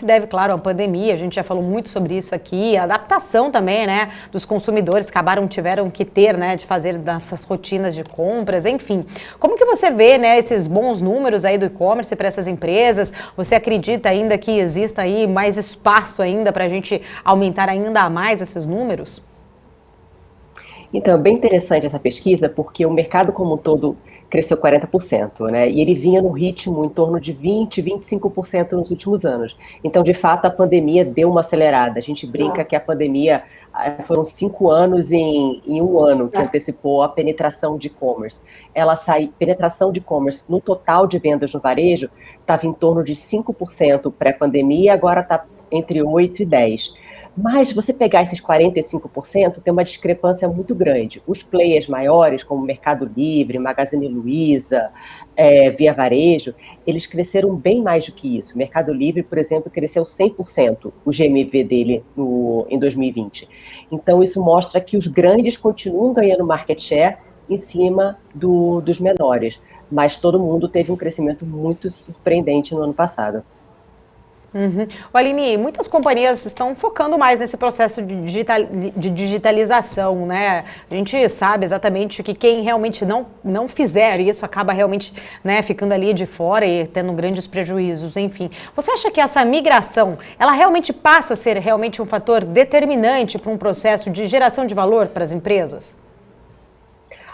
se deve, claro, à pandemia, a gente já falou muito sobre isso aqui, a adaptação também, né, dos consumidores tiveram que ter, né, de fazer dessas rotinas de compras, enfim. Como que você vê, né, esses bons números aí do e-commerce para essas empresas? Você acredita ainda que exista aí mais espaço ainda para a gente aumentar ainda mais esses números? Então, é bem interessante essa pesquisa, porque o mercado como um todo cresceu 40%, né? E ele vinha no ritmo em torno de 20, 25% nos últimos anos. Então, de fato, a pandemia deu uma acelerada. A gente brinca que a pandemia foram 5 anos em um ano que antecipou a penetração de e-commerce. Penetração de e-commerce no total de vendas no varejo estava em torno de 5% pré-pandemia, agora está entre 8 e 10%. Mas se você pegar esses 45%, tem uma discrepância muito grande. Os players maiores, como Mercado Livre, Magazine Luiza, Via Varejo, eles cresceram bem mais do que isso. O Mercado Livre, por exemplo, cresceu 100% o GMV dele em 2020. Então, isso mostra que os grandes continuam ganhando market share em cima dos menores. Mas todo mundo teve um crescimento muito surpreendente no ano passado. Uhum. Aline, muitas companhias estão focando mais nesse processo de digitalização, né? A gente sabe exatamente que quem realmente não fizer isso acaba realmente, né, ficando ali de fora e tendo grandes prejuízos, enfim. Você acha que essa migração, ela realmente passa a ser realmente um fator determinante para um processo de geração de valor para as empresas?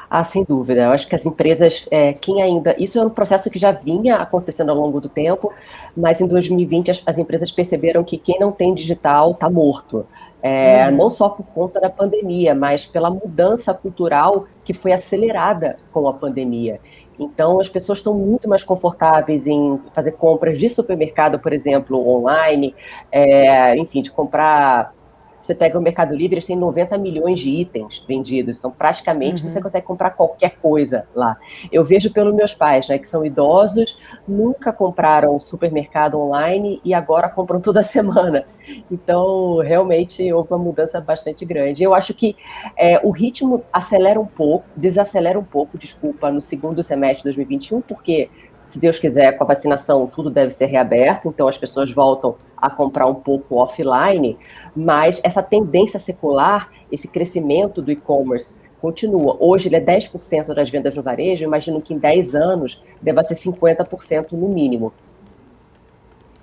Ah, sem dúvida. Eu acho que as empresas, isso é um processo que já vinha acontecendo ao longo do tempo, mas em 2020 as empresas perceberam que quem não tem digital está morto. Não só por conta da pandemia, mas pela mudança cultural que foi acelerada com a pandemia. Então, as pessoas estão muito mais confortáveis em fazer compras de supermercado, por exemplo, online, enfim, de comprar. Você pega o Mercado Livre, eles têm 90 milhões de itens vendidos, então praticamente você consegue comprar qualquer coisa lá. Eu vejo pelos meus pais, né, que são idosos, nunca compraram supermercado online e agora compram toda semana. Então, realmente houve uma mudança bastante grande. Eu acho que o ritmo desacelera um pouco, desculpa, no segundo semestre de 2021, porque se Deus quiser, com a vacinação, tudo deve ser reaberto, então as pessoas voltam a comprar um pouco offline, mas essa tendência secular, esse crescimento do e-commerce continua. Hoje ele é 10% das vendas no varejo, eu imagino que em 10 anos deva ser 50% no mínimo.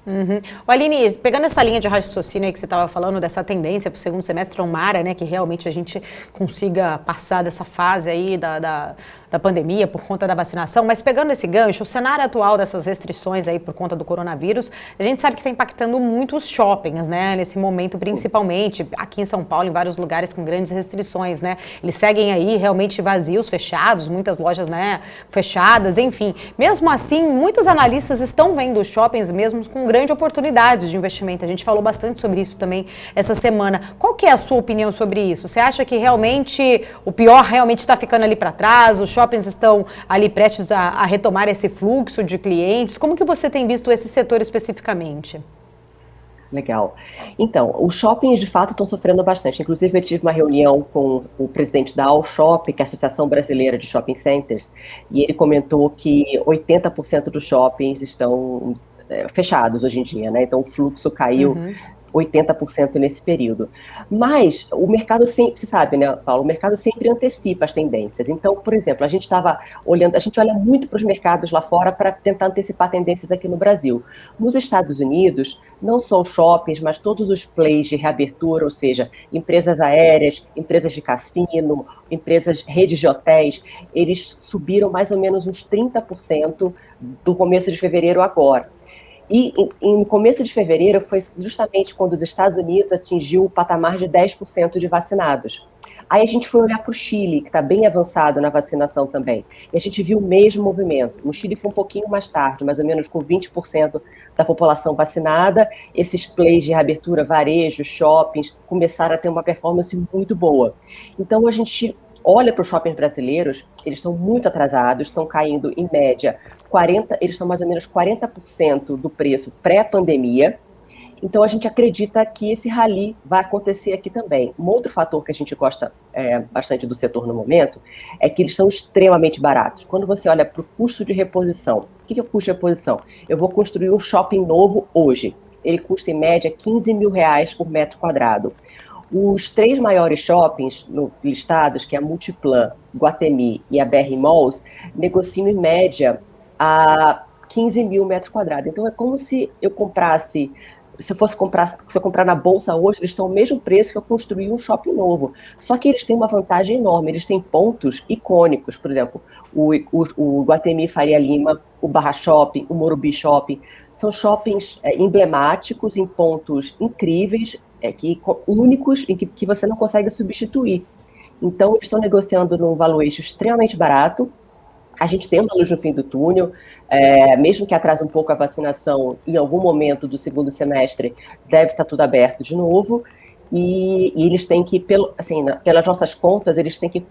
Uhum. Aline, pegando essa linha de raciocínio aí que você estava falando, dessa tendência para o segundo semestre, tomara, né, que realmente a gente consiga passar dessa fase aí da pandemia por conta da vacinação, mas pegando esse gancho, o cenário atual dessas restrições aí por conta do coronavírus, a gente sabe que está impactando muito os shoppings, né, nesse momento principalmente, aqui em São Paulo, em vários lugares com grandes restrições, né, eles seguem aí realmente vazios, fechados, muitas lojas, né, fechadas, enfim. Mesmo assim, muitos analistas estão vendo os shoppings mesmo com grande oportunidade de investimento. A gente falou bastante sobre isso também essa semana. Qual que é a sua opinião sobre isso? Você acha que realmente o pior realmente está ficando ali para trás? Os shoppings estão ali prestes a retomar esse fluxo de clientes? Como que você tem visto esse setor especificamente? Legal. Então, os shoppings de fato estão sofrendo bastante. Inclusive, eu tive uma reunião com o presidente da Allshop, que é a Associação Brasileira de Shopping Centers, e ele comentou que 80% dos shoppings estão fechados hoje em dia, né? Então, o fluxo caiu 80% nesse período. Mas o mercado sempre, você sabe, né, Paulo, o mercado sempre antecipa as tendências. Então, por exemplo, a gente olha muito para os mercados lá fora para tentar antecipar tendências aqui no Brasil. Nos Estados Unidos, não só os shoppings, mas todos os plays de reabertura, ou seja, empresas aéreas, empresas de cassino, redes de hotéis, eles subiram mais ou menos uns 30% do começo de fevereiro agora. E no começo de fevereiro foi justamente quando os Estados Unidos atingiu o patamar de 10% de vacinados. Aí a gente foi olhar para o Chile, que está bem avançado na vacinação também, e a gente viu o mesmo movimento. No Chile foi um pouquinho mais tarde, mais ou menos com 20% da população vacinada, esses plays de reabertura, varejo, shoppings, começaram a ter uma performance muito boa. Então a gente olha para os shoppings brasileiros, eles estão muito atrasados, estão caindo em média eles são mais ou menos 40% do preço pré-pandemia. Então a gente acredita que esse rally vai acontecer aqui também. Um outro fator que a gente gosta bastante do setor no momento é que eles são extremamente baratos. Quando você olha para o custo de reposição, o que é o custo de reposição? Eu vou construir um shopping novo hoje. ele custa em média R$ 15.000 por metro quadrado. Os 3 maiores shoppings listados, que é a Multiplan, Guatemi e a BR Malls, negociam em média a 15.000 metros quadrados. Então é como se eu comprasse, se eu comprar na bolsa hoje, eles estão ao mesmo preço que eu construir um shopping novo. Só que eles têm uma vantagem enorme, eles têm pontos icônicos, por exemplo, o Guatemi Faria Lima, o Barra Shopping, o Morumbi Shopping, são shoppings emblemáticos em pontos incríveis, únicos, em que você não consegue substituir. Então, eles estão negociando num valuation extremamente barato. A gente tem uma luz no fim do túnel, mesmo que atrase um pouco a vacinação, em algum momento do segundo semestre deve estar tudo aberto de novo, e eles têm que, pelas nossas contas, eles têm que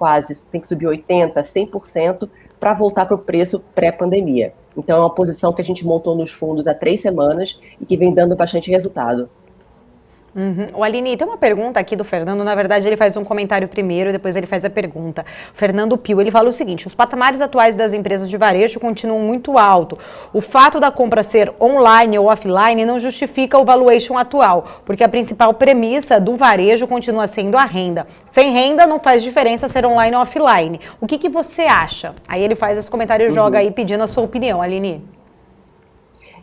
subir 80%, 100% para voltar para o preço pré-pandemia. Então, é uma posição que a gente montou nos fundos há 3 semanas e que vem dando bastante resultado. O Aline, tem uma pergunta aqui do Fernando, na verdade ele faz um comentário primeiro, depois ele faz a pergunta. Fernando Pio, ele fala o seguinte: os patamares atuais das empresas de varejo continuam muito alto. O fato da compra ser online ou offline não justifica o valuation atual, porque a principal premissa do varejo continua sendo a renda. Sem renda não faz diferença ser online ou offline. O que você acha? Aí ele faz esse comentário e joga aí pedindo a sua opinião, Aline.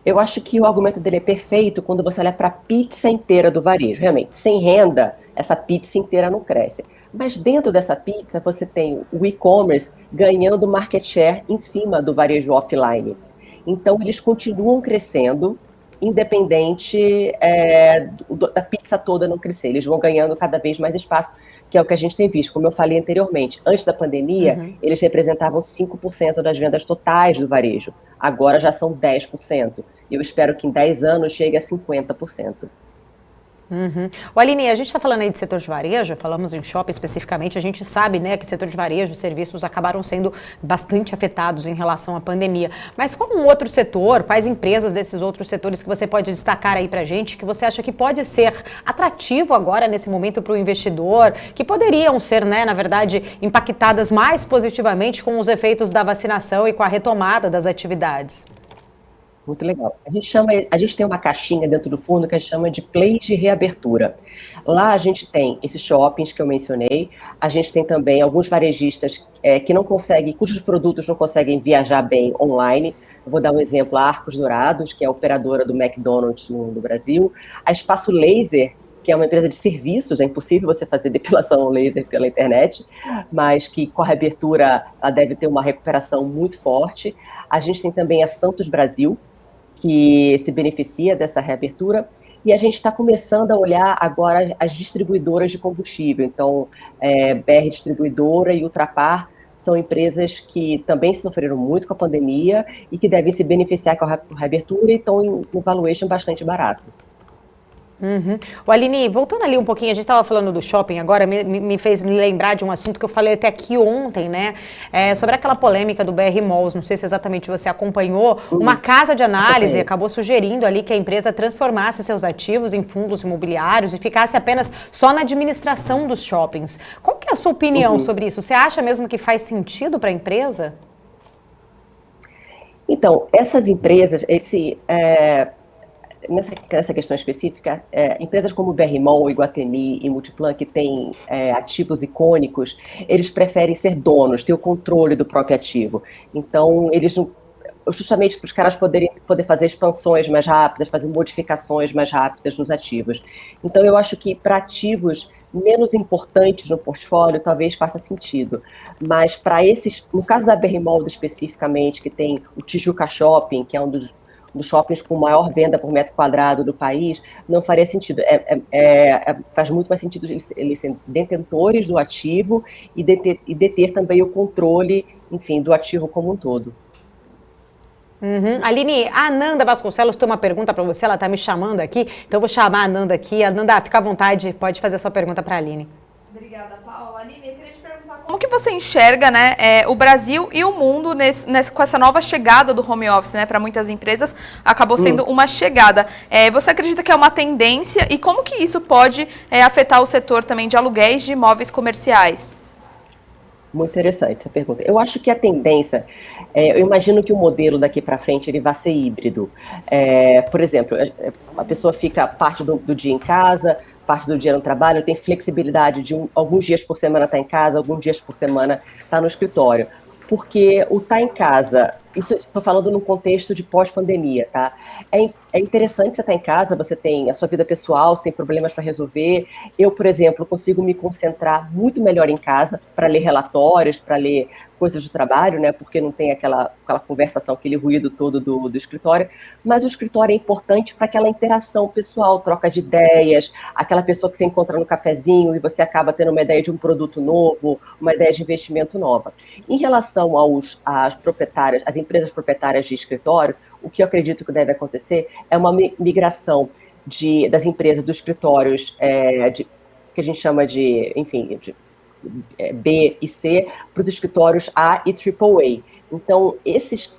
Eu acho que o argumento dele é perfeito quando você olha para a pizza inteira do varejo. Realmente, sem renda, essa pizza inteira não cresce. Mas dentro dessa pizza, você tem o e-commerce ganhando market share em cima do varejo offline. Então, eles continuam crescendo, independente da pizza toda não crescer. Eles vão ganhando cada vez mais espaço, que é o que a gente tem visto. Como eu falei anteriormente, antes da pandemia, eles representavam 5% das vendas totais do varejo. Agora já são 10%. E eu espero que em 10 anos chegue a 50%. O Aline, a gente está falando aí de setor de varejo, falamos em shopping especificamente, a gente sabe, né, que setor de varejo e serviços acabaram sendo bastante afetados em relação à pandemia. Mas qual um outro setor, quais empresas desses outros setores que você pode destacar aí pra gente, que você acha que pode ser atrativo agora nesse momento para o investidor, que poderiam ser, né, na verdade, impactadas mais positivamente com os efeitos da vacinação e com a retomada das atividades? Muito legal. A gente tem uma caixinha dentro do fundo que a gente chama de plays de reabertura. Lá a gente tem esses shoppings que eu mencionei, a gente tem também alguns varejistas que não conseguem, cujos produtos não conseguem viajar bem online. Eu vou dar um exemplo, a Arcos Dourados, que é a operadora do McDonald's no Brasil, a Espaço Laser, que é uma empresa de serviços, é impossível você fazer depilação laser pela internet, mas que com a reabertura ela deve ter uma recuperação muito forte. A gente tem também a Santos Brasil, que se beneficia dessa reabertura, e a gente está começando a olhar agora as distribuidoras de combustível. Então, BR Distribuidora e Ultrapar são empresas que também sofreram muito com a pandemia e que devem se beneficiar com a reabertura e estão em um valuation bastante barato. O Aline, voltando ali um pouquinho, a gente estava falando do shopping agora, me fez lembrar de um assunto que eu falei até aqui ontem, né? Sobre aquela polêmica do BR Malls, não sei se exatamente você acompanhou, uma casa de análise acabou sugerindo ali que a empresa transformasse seus ativos em fundos imobiliários e ficasse apenas só na administração dos shoppings. Qual que é a sua opinião sobre isso? Você acha mesmo que faz sentido para a empresa? Então, essas empresas, nessa questão específica, empresas como BR Mall, Iguatemi e Multiplan, que têm ativos icônicos, eles preferem ser donos, ter o controle do próprio ativo. Então, eles não, justamente para os caras poder fazer expansões mais rápidas, fazer modificações mais rápidas nos ativos. Então, eu acho que para ativos menos importantes no portfólio, talvez faça sentido. Mas para esses, no caso da BR Mall especificamente, que tem o Tijuca Shopping, que é um dos shoppings com maior venda por metro quadrado do país, não faria sentido. Faz muito mais sentido eles serem detentores do ativo e deter também o controle, enfim, do ativo como um todo. Aline, a Ananda Vasconcelos tem uma pergunta para você, ela está me chamando aqui, então eu vou chamar a Ananda aqui. Ananda, fica à vontade, pode fazer a sua pergunta para a Aline. Obrigada, Paula. Aline, eu queria te perguntar como que você enxerga, né, o Brasil e o mundo com essa nova chegada do home office, né, para muitas empresas, acabou sendo uma chegada. Você acredita que é uma tendência e como que isso pode afetar o setor também de aluguéis de imóveis comerciais? Muito interessante essa pergunta. Eu acho que a tendência, eu imagino que o modelo daqui para frente ele vai ser híbrido. Por exemplo, a pessoa fica parte do dia em casa, parte do dia no trabalho, tem flexibilidade de alguns dias por semana estar em casa, alguns dias por semana estar no escritório. Porque o estar em casa, isso estou falando num contexto de pós-pandemia, tá? É interessante você estar em casa, você tem a sua vida pessoal sem problemas para resolver. Eu, por exemplo, consigo me concentrar muito melhor em casa para ler relatórios, para ler coisas do trabalho, né? Porque não tem aquela conversação, aquele ruído todo do escritório. Mas o escritório é importante para aquela interação pessoal, troca de ideias, aquela pessoa que você encontra no cafezinho e você acaba tendo uma ideia de um produto novo, uma ideia de investimento nova. Em relação às proprietárias, às empresas proprietárias de escritório, o que eu acredito que deve acontecer é uma migração das empresas, dos escritórios, que a gente chama de, enfim, B e C, para os escritórios A e AAA. Então, esses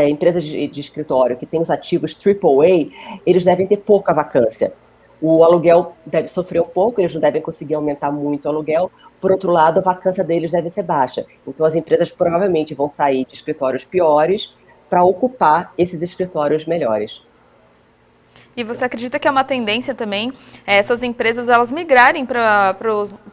empresas de escritório que têm os ativos AAA, eles devem ter pouca vacância. O aluguel deve sofrer um pouco, eles não devem conseguir aumentar muito o aluguel. Por outro lado, a vacância deles deve ser baixa. Então, as empresas provavelmente vão sair de escritórios piores para ocupar esses escritórios melhores. E você acredita que é uma tendência também essas empresas elas migrarem para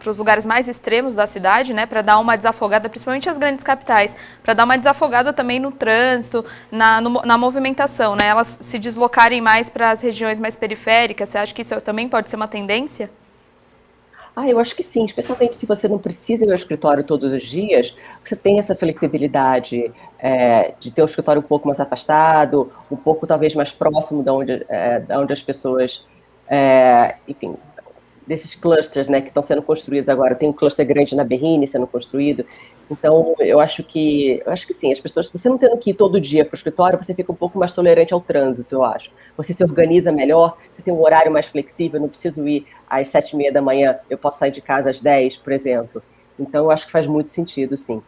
os lugares mais extremos da cidade, né, para dar uma desafogada, principalmente as grandes capitais, para dar uma desafogada também no trânsito, na movimentação, né, elas se deslocarem mais para as regiões mais periféricas? Você acha que isso também pode ser uma tendência? Eu acho que sim, especialmente se você não precisa ir ao escritório todos os dias, você tem essa flexibilidade de ter um escritório um pouco mais afastado, um pouco talvez mais próximo da onde as pessoas, enfim, desses clusters, né, que estão sendo construídos agora. Tem um cluster grande na Berrini sendo construído. Então, eu acho que sim, as pessoas, você não tendo que ir todo dia para o escritório, você fica um pouco mais tolerante ao trânsito, eu acho. Você se organiza melhor, você tem um horário mais flexível, eu não preciso ir às 7h30 da manhã, eu posso sair de casa às 10, por exemplo. Então, eu acho que faz muito sentido, sim.